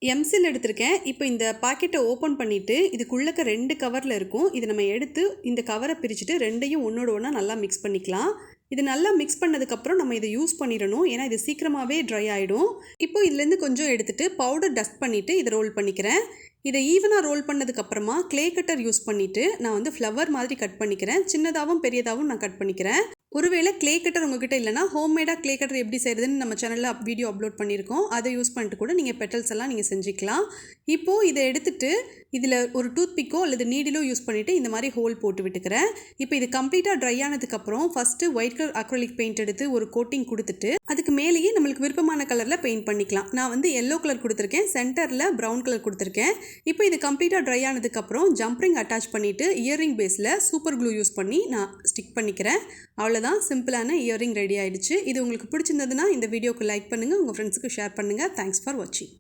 எம்சில் எடுத்திருக்கேன். இப்போ இந்த பாக்கெட்டை ஓப்பன் பண்ணிவிட்டு இதுக்குள்ளக்க 2 கவரில் இருக்கும். இதை நம்ம எடுத்து இந்த கவரை பிரிச்சுட்டு 2யும் ஒன்றோட ஒன்றா நல்லா மிக்ஸ் பண்ணிக்கலாம். இது நல்லா மிக்ஸ் பண்ணதுக்கப்புறம் நம்ம இதை யூஸ் பண்ணிடணும். ஏன்னா இது சீக்கிரமாகவே ட்ரை ஆகிடும். இப்போ இதுலேருந்து கொஞ்சம் எடுத்துகிட்டு பவுடர் டஸ்ட் பண்ணிவிட்டு இதை ரோல் பண்ணிக்கிறேன். இதை ஈவனாக ரோல் பண்ணதுக்கப்புறமா க்ளே கட்டர் யூஸ் பண்ணிவிட்டு நான் வந்து ஃப்ளவர் மாதிரி கட் பண்ணிக்கிறேன். சின்னதாகவும் பெரியதாகவும் நான் கட் பண்ணிக்கிறேன். ஒருவேளை க்ளே கட்டர் உங்ககிட்ட இல்லைனா ஹோம்மேடாக க்ளே கட்டர் எப்படி செய்கிறதுன்னு நம்ம சேனலில் வீடியோ அப்லோட் பண்ணியிருக்கோம். அதை யூஸ் பண்ணிட்டு கூட நீங்கள் பெட்டல்ஸ் எல்லாம் நீங்கள் செஞ்சுக்கலாம். இப்போது இதை எடுத்துகிட்டு இதில் ஒரு டூத் பிக்கோ அல்லது நீடிலோ யூஸ் பண்ணிவிட்டு இந்த மாதிரி ஹோல் போட்டு விட்டுக்கிறேன். இப்போ இது கம்ப்ளீட்டாக ட்ரை ஆனதுக்கப்புறம் first white colour acrylic paint எடுத்து ஒரு கோட்டிங் கொடுத்துட்டு அதுக்கு மேலேயே நம்மளுக்கு விருப்பமான கலரில் பெயிண்ட் பண்ணிக்கலாம். நான் வந்து எல்லோ கலர் கொடுத்துருக்கேன், சென்டரில் ப்ரௌன் கலர் கொடுத்துருக்கேன். இப்போ இது கம்ப்ளீட்டாக ட்ரை ஆனதுக்கப்புறம் ஜம்ப்ரிங் அட்டாச் பண்ணிவிட்டு இயரிங் பேஸில் சூப்பர் க்ளூ யூஸ் பண்ணி நான் ஸ்டிக் பண்ணிக்கிறேன். அவ்வளோதான், சிம்பிளான இயரிங் ரெடி ஆகிடுச்சு. இது உங்களுக்கு பிடிச்சிருந்ததுன்னா இந்த வீடியோக்கு லைக் பண்ணுங்கள், உங்கள் ஃப்ரெண்ட்ஸுக்கு ஷேர் பண்ணுங்கள். தேங்க்ஸ் ஃபார் வாட்சிங்.